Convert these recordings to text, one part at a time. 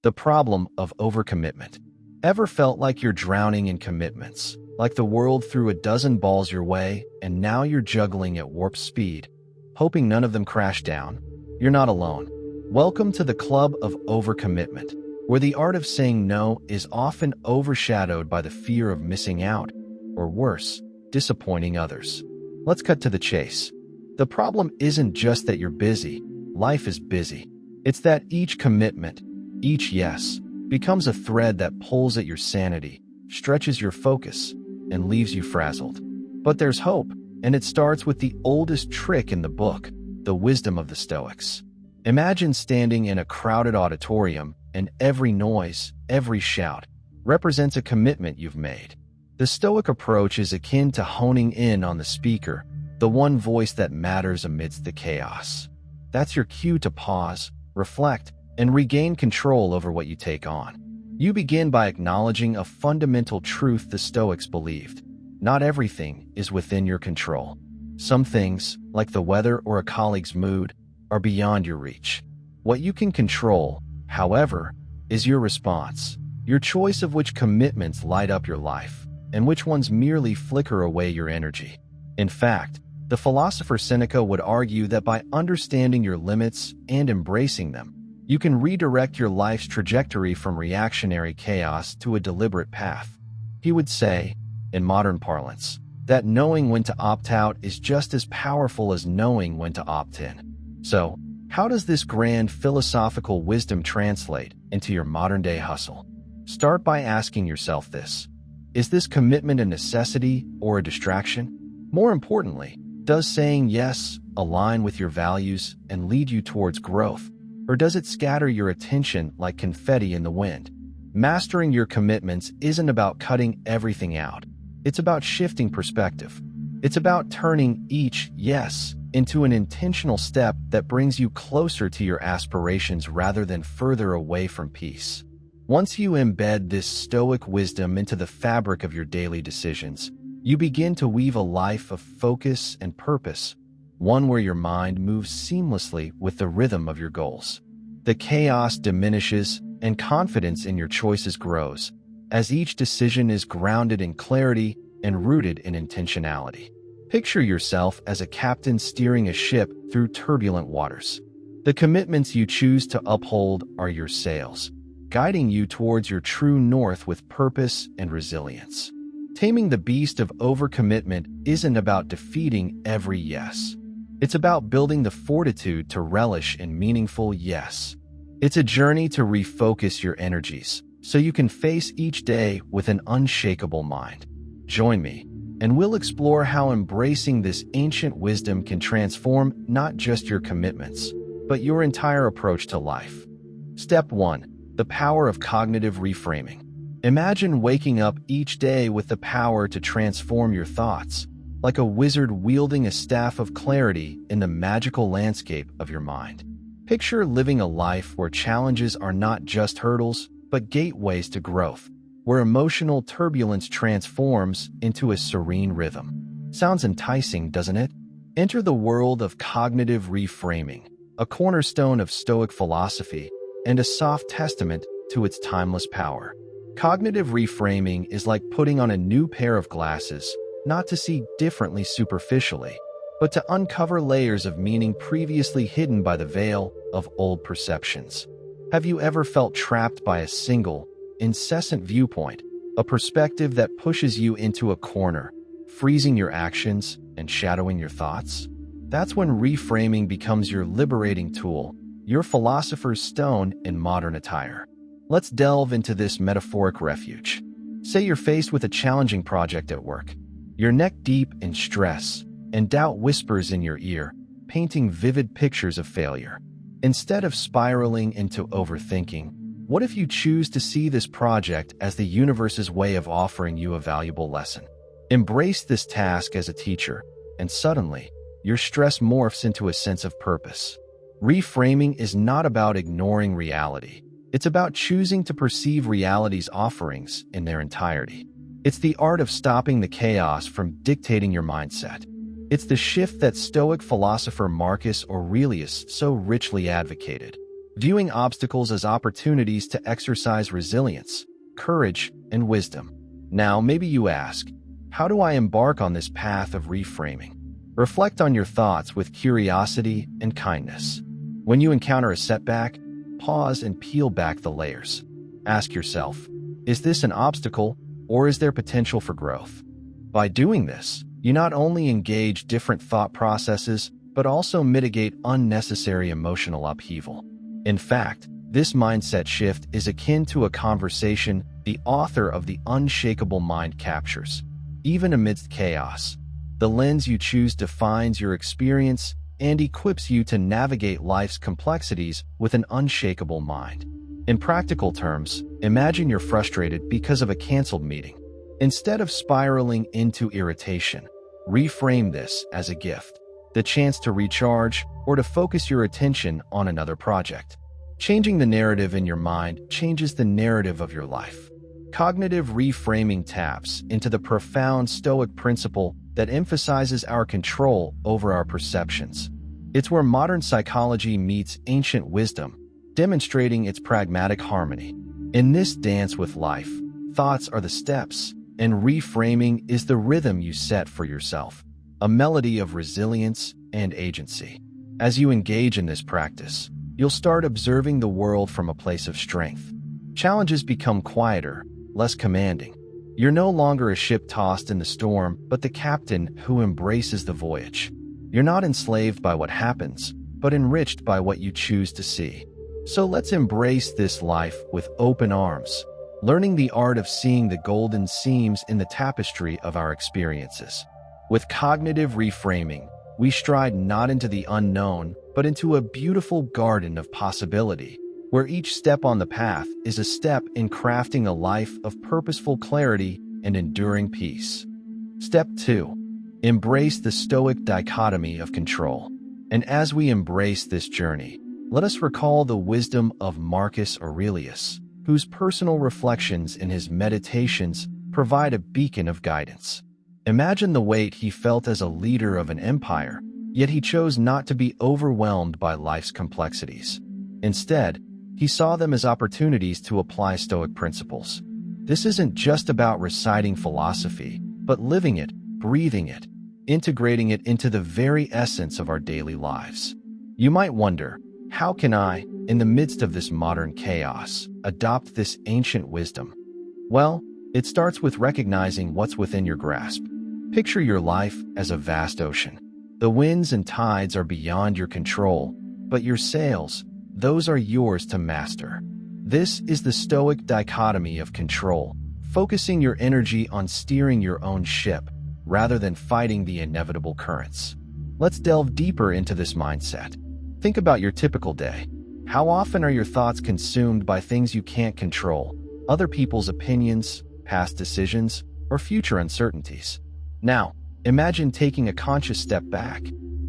The problem of overcommitment. Ever felt like you're drowning in commitments? Like the world threw a dozen balls your way, and now you're juggling at warp speed, hoping none of them crash down? You're not alone. Welcome to the Club of Overcommitment, where the art of saying no is often overshadowed by the fear of missing out, or worse, disappointing others. Let's cut to the chase. The problem isn't just that you're busy. Life is busy. It's that each commitment, each yes, becomes a thread that pulls at your sanity, stretches your focus, and leaves you frazzled. But there's hope, and it starts with the oldest trick in the book, the wisdom of the Stoics. Imagine standing in a crowded auditorium, and every noise, every shout, represents a commitment you've made. The Stoic approach is akin to honing in on the speaker, the one voice that matters amidst the chaos. That's your cue to pause, reflect, and regain control over what you take on. You begin by acknowledging a fundamental truth the Stoics believed. Not everything is within your control. Some things, like the weather or a colleague's mood, are beyond your reach. What you can control, however, is your response, your choice of which commitments light up your life, and which ones merely flicker away your energy. In fact, the philosopher Seneca would argue that by understanding your limits and embracing them, you can redirect your life's trajectory from reactionary chaos to a deliberate path. He would say, in modern parlance, that knowing when to opt out is just as powerful as knowing when to opt in. So, how does this grand philosophical wisdom translate into your modern-day hustle? Start by asking yourself this: is this commitment a necessity or a distraction? More importantly, does saying yes align with your values and lead you towards growth, or does it scatter your attention like confetti in the wind? Mastering your commitments isn't about cutting everything out. It's about shifting perspective. It's about turning each yes into an intentional step that brings you closer to your aspirations rather than further away from peace. Once you embed this Stoic wisdom into the fabric of your daily decisions, you begin to weave a life of focus and purpose, one where your mind moves seamlessly with the rhythm of your goals. The chaos diminishes and confidence in your choices grows, as each decision is grounded in clarity and rooted in intentionality. Picture yourself as a captain steering a ship through turbulent waters. The commitments you choose to uphold are your sails, guiding you towards your true north with purpose and resilience. Taming the beast of overcommitment isn't about defeating every yes. It's about building the fortitude to relish in meaningful yes. It's a journey to refocus your energies so you can face each day with an unshakable mind. Join me, and we'll explore how embracing this ancient wisdom can transform not just your commitments, but your entire approach to life. Step 1. The power of cognitive reframing. Imagine waking up each day with the power to transform your thoughts, like a wizard wielding a staff of clarity in the magical landscape of your mind. Picture living a life where challenges are not just hurdles, but gateways to growth, where emotional turbulence transforms into a serene rhythm. Sounds enticing, doesn't it? Enter the world of cognitive reframing, a cornerstone of Stoic philosophy and a soft testament to its timeless power. Cognitive reframing is like putting on a new pair of glasses, not to see differently superficially, but to uncover layers of meaning previously hidden by the veil of old perceptions. Have you ever felt trapped by a single, incessant viewpoint, a perspective that pushes you into a corner, freezing your actions and shadowing your thoughts? That's when reframing becomes your liberating tool, your philosopher's stone in modern attire. Let's delve into this metaphoric refuge. Say you're faced with a challenging project at work. You're neck deep in stress, and doubt whispers in your ear, painting vivid pictures of failure. Instead of spiraling into overthinking, what if you choose to see this project as the universe's way of offering you a valuable lesson? Embrace this task as a teacher, and suddenly, your stress morphs into a sense of purpose. Reframing is not about ignoring reality. It's about choosing to perceive reality's offerings in their entirety. It's the art of stopping the chaos from dictating your mindset. It's the shift that Stoic philosopher Marcus Aurelius so richly advocated. viewing obstacles as opportunities to exercise resilience, courage, and wisdom. Now, maybe you ask, how do I embark on this path of reframing? Reflect on your thoughts with curiosity and kindness. When you encounter a setback, pause and peel back the layers. Ask yourself, is this an obstacle or is there potential for growth? By doing this, you not only engage different thought processes, but also mitigate unnecessary emotional upheaval. In fact, this mindset shift is akin to a conversation the author of The Unshakable Mind captures. Even amidst chaos, the lens you choose defines your experience and equips you to navigate life's complexities with an unshakable mind. In practical terms, imagine you're frustrated because of a canceled meeting. Instead of spiraling into irritation, reframe this as a gift, the chance to recharge or to focus your attention on another project. Changing the narrative in your mind changes the narrative of your life. Cognitive reframing taps into the profound Stoic principle that emphasizes our control over our perceptions. It's where modern psychology meets ancient wisdom, demonstrating its pragmatic harmony. In this dance with life, thoughts are the steps, and reframing is the rhythm you set for yourself, a melody of resilience and agency. As you engage in this practice, you'll start observing the world from a place of strength. Challenges become quieter, less commanding. You're no longer a ship tossed in the storm, but the captain who embraces the voyage. You're not enslaved by what happens, but enriched by what you choose to see. So let's embrace this life with open arms, learning the art of seeing the golden seams in the tapestry of our experiences. With cognitive reframing, we stride not into the unknown, but into a beautiful garden of possibility, where each step on the path is a step in crafting a life of purposeful clarity and enduring peace. Step 2. Embrace the Stoic dichotomy of control. And as we embrace this journey, let us recall the wisdom of Marcus Aurelius, whose personal reflections in his meditations provide a beacon of guidance. Imagine the weight he felt as a leader of an empire, yet he chose not to be overwhelmed by life's complexities. Instead, he saw them as opportunities to apply Stoic principles. This isn't just about reciting philosophy, but living it, breathing it, integrating it into the very essence of our daily lives. You might wonder, how can I, in the midst of this modern chaos, adopt this ancient wisdom? Well, it starts with recognizing what's within your grasp. Picture your life as a vast ocean. The winds and tides are beyond your control, but your sails, those are yours to master. This is the Stoic dichotomy of control, focusing your energy on steering your own ship, rather than fighting the inevitable currents. Let's delve deeper into this mindset. Think about your typical day. How often are your thoughts consumed by things you can't control, other people's opinions, past decisions, or future uncertainties? Now, imagine taking a conscious step back.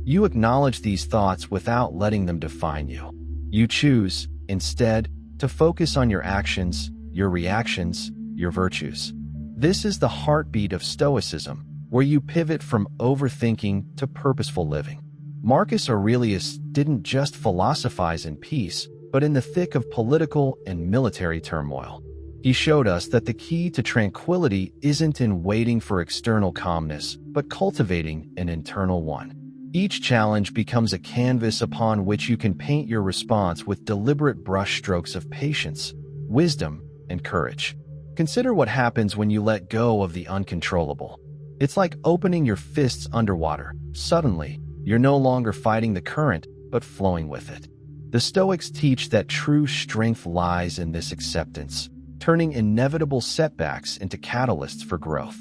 You acknowledge these thoughts without letting them define you. You choose, instead, to focus on your actions, your reactions, your virtues. This is the heartbeat of Stoicism, where you pivot from overthinking to purposeful living. Marcus Aurelius didn't just philosophize in peace, but in the thick of political and military turmoil. He showed us that the key to tranquility isn't in waiting for external calmness, but cultivating an internal one. Each challenge becomes a canvas upon which you can paint your response with deliberate brushstrokes of patience, wisdom, and courage. Consider what happens when you let go of the uncontrollable. It's like opening your fists underwater. Suddenly, you're no longer fighting the current, but flowing with it. The Stoics teach that true strength lies in this acceptance, turning inevitable setbacks into catalysts for growth.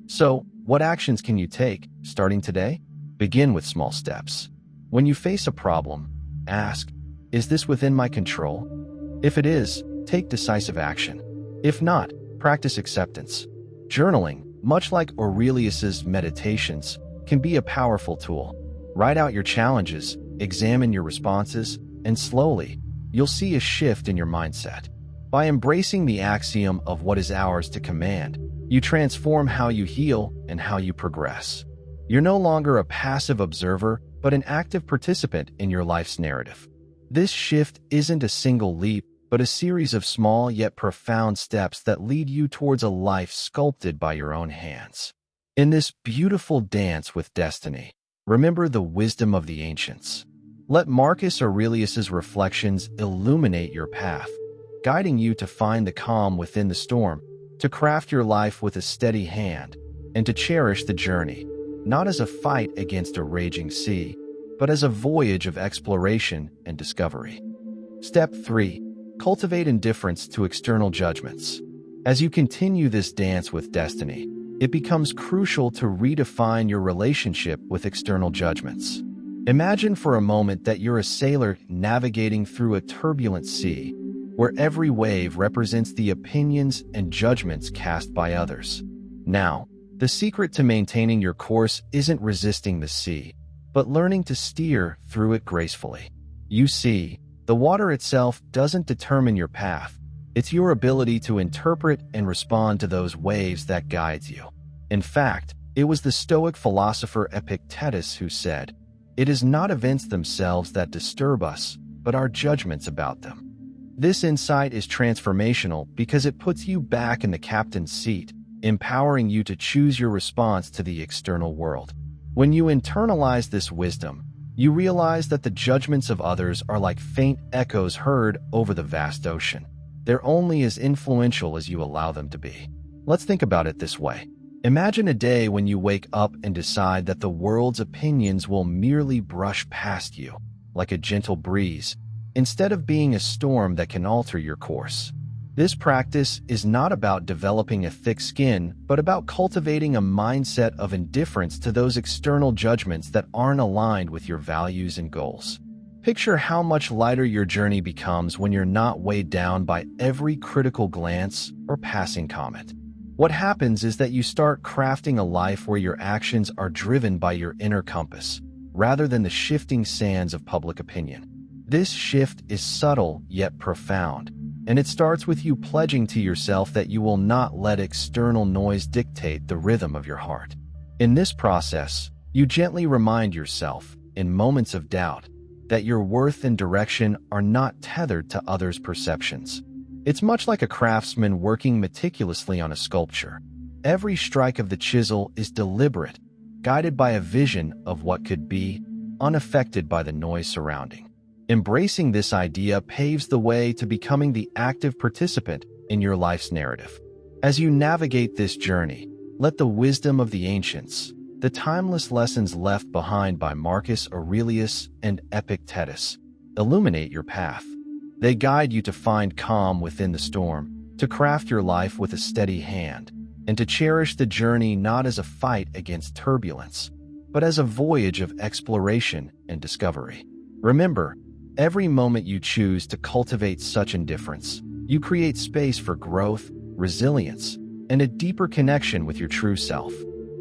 So, what actions can you take, starting today? Begin with small steps. When you face a problem, ask, is this within my control? If it is, take decisive action. If not, practice acceptance. Journaling, much like Aurelius's meditations, can be a powerful tool. Write out your challenges, examine your responses, and slowly, you'll see a shift in your mindset. By embracing the axiom of what is ours to command, you transform how you heal and how you progress. You're no longer a passive observer, but an active participant in your life's narrative. This shift isn't a single leap, but a series of small yet profound steps that lead you towards a life sculpted by your own hands. In this beautiful dance with destiny, remember the wisdom of the ancients. Let Marcus Aurelius's reflections illuminate your path, guiding you to find the calm within the storm, to craft your life with a steady hand, and to cherish the journey, not as a fight against a raging sea, but as a voyage of exploration and discovery. Step 3. Cultivate indifference to external judgments. As you continue this dance with destiny, it becomes crucial to redefine your relationship with external judgments. Imagine for a moment that you're a sailor navigating through a turbulent sea, where every wave represents the opinions and judgments cast by others. Now, the secret to maintaining your course isn't resisting the sea, but learning to steer through it gracefully. You see, the water itself doesn't determine your path. It's your ability to interpret and respond to those waves that guides you. In fact, it was the Stoic philosopher Epictetus who said, "It is not events themselves that disturb us, but our judgments about them." This insight is transformational because it puts you back in the captain's seat, empowering you to choose your response to the external world. When you internalize this wisdom, you realize that the judgments of others are like faint echoes heard over the vast ocean. They're only as influential as you allow them to be. Let's think about it this way. Imagine a day when you wake up and decide that the world's opinions will merely brush past you, like a gentle breeze, instead of being a storm that can alter your course. This practice is not about developing a thick skin, but about cultivating a mindset of indifference to those external judgments that aren't aligned with your values and goals. Picture how much lighter your journey becomes when you're not weighed down by every critical glance or passing comment. What happens is that you start crafting a life where your actions are driven by your inner compass, rather than the shifting sands of public opinion. This shift is subtle yet profound, and it starts with you pledging to yourself that you will not let external noise dictate the rhythm of your heart. In this process, you gently remind yourself, in moments of doubt, that your worth and direction are not tethered to others' perceptions. It's much like a craftsman working meticulously on a sculpture. Every strike of the chisel is deliberate, guided by a vision of what could be, unaffected by the noise surrounding. Embracing this idea paves the way to becoming the active participant in your life's narrative. As you navigate this journey, let the wisdom of the ancients, the timeless lessons left behind by Marcus Aurelius and Epictetus, illuminate your path. They guide you to find calm within the storm, to craft your life with a steady hand, and to cherish the journey not as a fight against turbulence, but as a voyage of exploration and discovery. Remember, every moment you choose to cultivate such indifference, you create space for growth, resilience, and a deeper connection with your true self.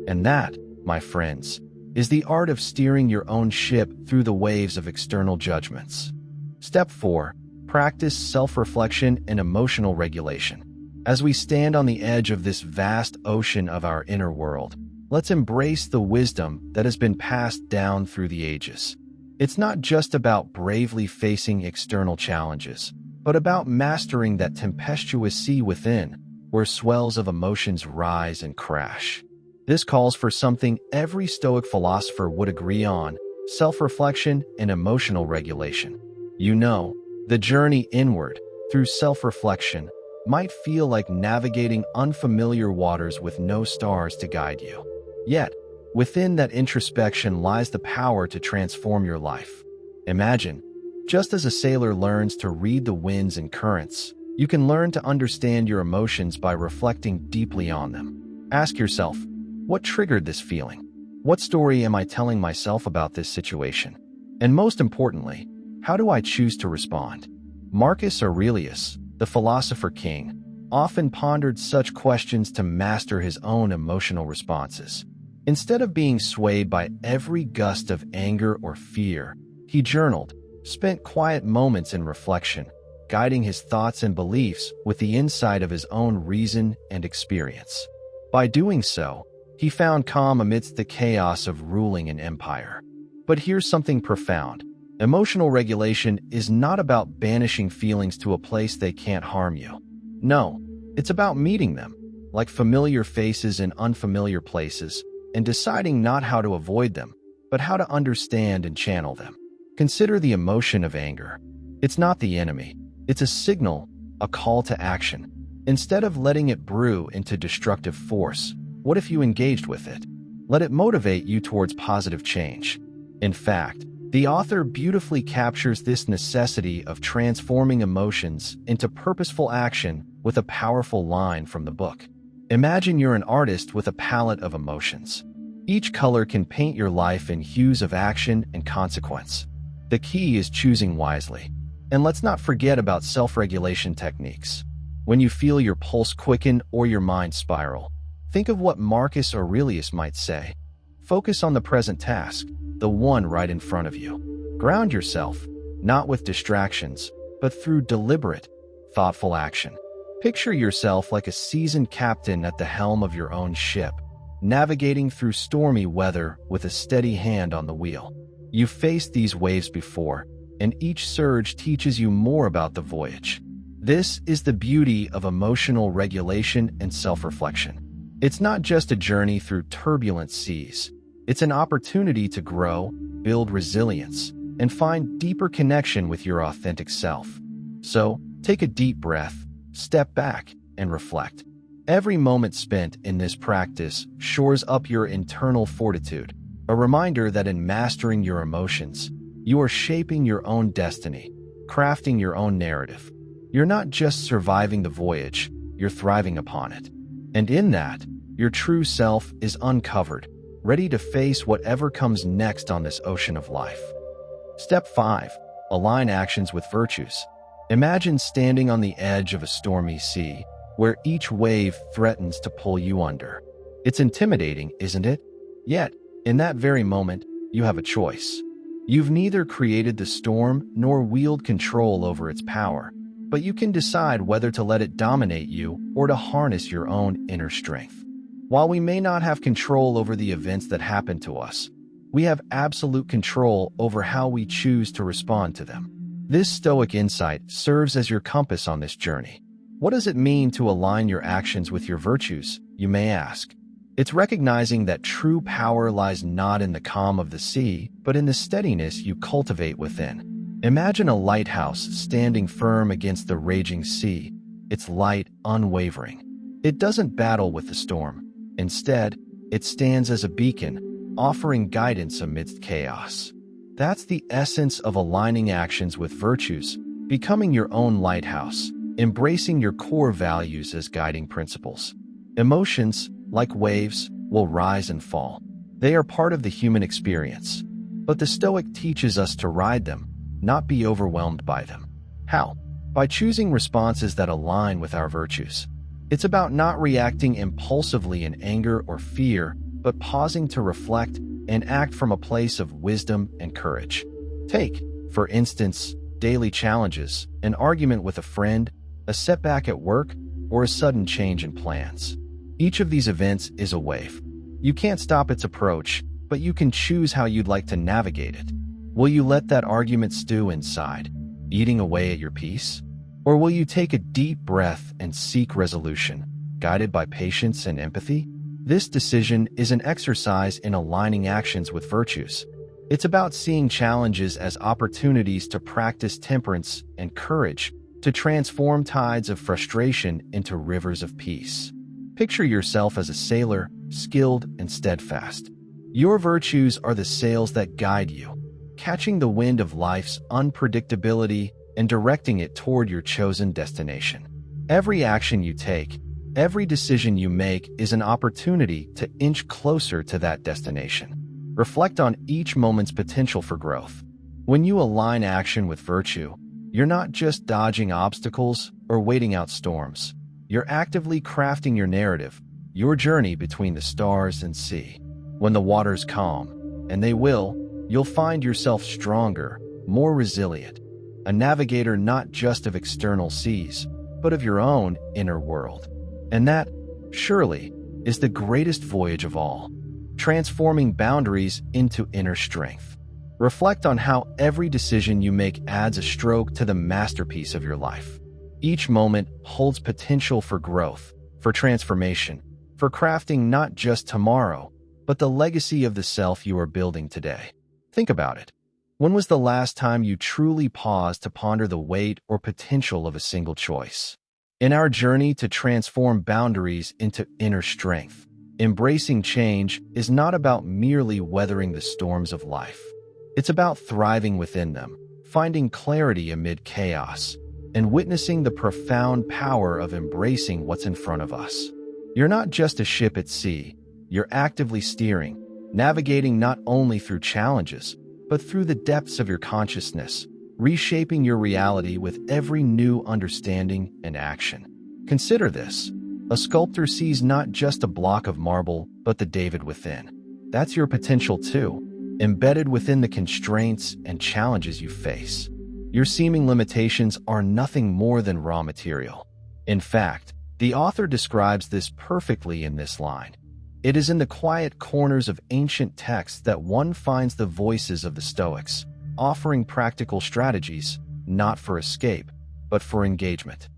And that, my friends, is the art of steering your own ship through the waves of external judgments. Step 4. Practice self-reflection and emotional regulation. As we stand on the edge of this vast ocean of our inner world, let's embrace the wisdom that has been passed down through the ages. It's not just about bravely facing external challenges, but about mastering that tempestuous sea within, where swells of emotions rise and crash. This calls for something every Stoic philosopher would agree on: self-reflection and emotional regulation. You know, the journey inward, through self-reflection, might feel like navigating unfamiliar waters with no stars to guide you. Yet, within that introspection lies the power to transform your life. Imagine, just as a sailor learns to read the winds and currents, you can learn to understand your emotions by reflecting deeply on them. Ask yourself, what triggered this feeling? What story am I telling myself about this situation? And most importantly, how do I choose to respond? Marcus Aurelius, the philosopher king, often pondered such questions to master his own emotional responses. Instead of being swayed by every gust of anger or fear, he journaled, spent quiet moments in reflection, guiding his thoughts and beliefs with the insight of his own reason and experience. By doing so, he found calm amidst the chaos of ruling an empire. But here's something profound. Emotional regulation is not about banishing feelings to a place they can't harm you. No, it's about meeting them, like familiar faces in unfamiliar places, and deciding not how to avoid them, but how to understand and channel them. Consider the emotion of anger. It's not the enemy. It's a signal, a call to action. Instead of letting it brew into destructive force, what if you engaged with it? Let it motivate you towards positive change. In fact, the author beautifully captures this necessity of transforming emotions into purposeful action with a powerful line from the book. Imagine you're an artist with a palette of emotions. Each color can paint your life in hues of action and consequence. The key is choosing wisely. And let's not forget about self-regulation techniques. When you feel your pulse quicken or your mind spiral, think of what Marcus Aurelius might say. Focus on the present task, the one right in front of you. Ground yourself, not with distractions, but through deliberate, thoughtful action. Picture yourself like a seasoned captain at the helm of your own ship, navigating through stormy weather with a steady hand on the wheel. You've faced these waves before, and each surge teaches you more about the voyage. This is the beauty of emotional regulation and self-reflection. It's not just a journey through turbulent seas. It's an opportunity to grow, build resilience, and find deeper connection with your authentic self. So, take a deep breath, step back, and reflect. Every moment spent in this practice shores up your internal fortitude, a reminder that in mastering your emotions, you are shaping your own destiny, crafting your own narrative. You're not just surviving the voyage, you're thriving upon it. And in that, your true self is uncovered, ready to face whatever comes next on this ocean of life. Step 5. Align actions with virtues. Imagine standing on the edge of a stormy sea, where each wave threatens to pull you under. It's intimidating, isn't it? Yet, in that very moment, you have a choice. You've neither created the storm nor wield control over its power, but you can decide whether to let it dominate you or to harness your own inner strength. While we may not have control over the events that happen to us, we have absolute control over how we choose to respond to them. This Stoic insight serves as your compass on this journey. What does it mean to align your actions with your virtues, you may ask? It's recognizing that true power lies not in the calm of the sea, but in the steadiness you cultivate within. Imagine a lighthouse standing firm against the raging sea, its light unwavering. It doesn't battle with the storm. Instead, it stands as a beacon, offering guidance amidst chaos. That's the essence of aligning actions with virtues, becoming your own lighthouse, embracing your core values as guiding principles. Emotions, like waves, will rise and fall. They are part of the human experience. But the Stoic teaches us to ride them, not be overwhelmed by them. How? By choosing responses that align with our virtues. It's about not reacting impulsively in anger or fear, but pausing to reflect and act from a place of wisdom and courage. Take, for instance, daily challenges, an argument with a friend, a setback at work, or a sudden change in plans. Each of these events is a wave. You can't stop its approach, but you can choose how you'd like to navigate it. Will you let that argument stew inside, eating away at your peace? Or will you take a deep breath and seek resolution, guided by patience and empathy? This decision is an exercise in aligning actions with virtues. It's about seeing challenges as opportunities to practice temperance and courage, to transform tides of frustration into rivers of peace. Picture yourself as a sailor, skilled and steadfast. Your virtues are the sails that guide you, catching the wind of life's unpredictability and directing it toward your chosen destination. Every action you take, every decision you make is an opportunity to inch closer to that destination. Reflect on each moment's potential for growth. When you align action with virtue, you're not just dodging obstacles or waiting out storms. You're actively crafting your narrative, your journey between the stars and sea. When the waters calm, and they will, you'll find yourself stronger, more resilient, a navigator not just of external seas, but of your own inner world. And that, surely, is the greatest voyage of all, transforming boundaries into inner strength. Reflect on how every decision you make adds a stroke to the masterpiece of your life. Each moment holds potential for growth, for transformation, for crafting not just tomorrow, but the legacy of the self you are building today. Think about it. When was the last time you truly paused to ponder the weight or potential of a single choice? In our journey to transform boundaries into inner strength, embracing change is not about merely weathering the storms of life. It's about thriving within them, finding clarity amid chaos, and witnessing the profound power of embracing what's in front of us. You're not just a ship at sea. You're actively steering, navigating not only through challenges, but through the depths of your consciousness, reshaping your reality with every new understanding and action. Consider this. A sculptor sees not just a block of marble, but the David within. That's your potential too, embedded within the constraints and challenges you face. Your seeming limitations are nothing more than raw material. In fact, the author describes this perfectly in this line. It is in the quiet corners of ancient texts that one finds the voices of the Stoics, offering practical strategies, not for escape, but for engagement.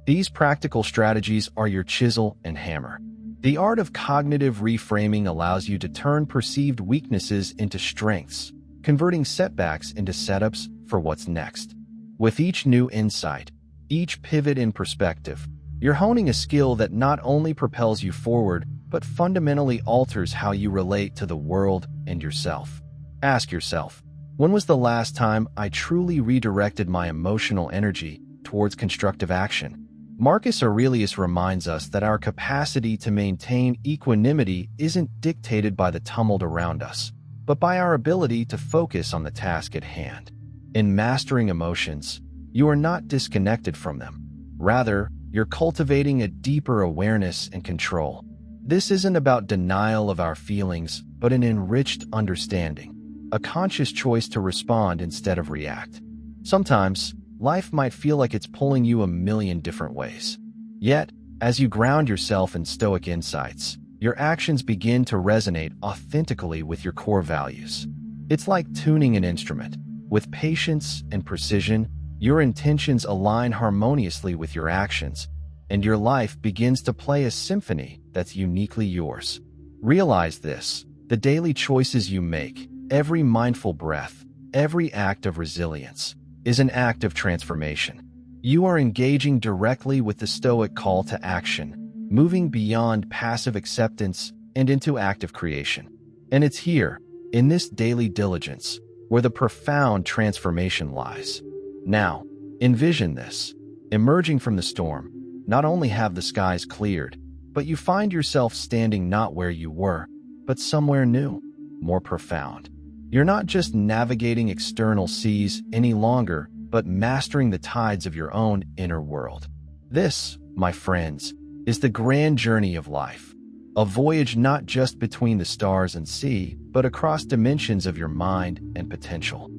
These practical strategies are your chisel and hammer. The art of cognitive reframing allows you to turn perceived weaknesses into strengths, converting setbacks into setups for what's next. With each new insight, each pivot in perspective, you're honing a skill that not only propels you forward, but fundamentally alters how you relate to the world and yourself. Ask yourself, when was the last time I truly redirected my emotional energy towards constructive action? Marcus Aurelius reminds us that our capacity to maintain equanimity isn't dictated by the tumult around us, but by our ability to focus on the task at hand. In mastering emotions, you are not disconnected from them. Rather, you're cultivating a deeper awareness and control. This isn't about denial of our feelings, but an enriched understanding, a conscious choice to respond instead of react. Sometimes, life might feel like it's pulling you a million different ways. Yet, as you ground yourself in Stoic insights, your actions begin to resonate authentically with your core values. It's like tuning an instrument. With patience and precision, your intentions align harmoniously with your actions, and your life begins to play a symphony that's uniquely yours. Realize this: the daily choices you make, every mindful breath, every act of resilience, is an act of transformation. You are engaging directly with the Stoic call to action, moving beyond passive acceptance and into active creation. And it's here, in this daily diligence, where the profound transformation lies. Now, envision this. Emerging from the storm, not only have the skies cleared, but you find yourself standing not where you were, but somewhere new, more profound. You're not just navigating external seas any longer, but mastering the tides of your own inner world. This, my friends, is the grand journey of life, a voyage not just between the stars and sea, but across dimensions of your mind and potential.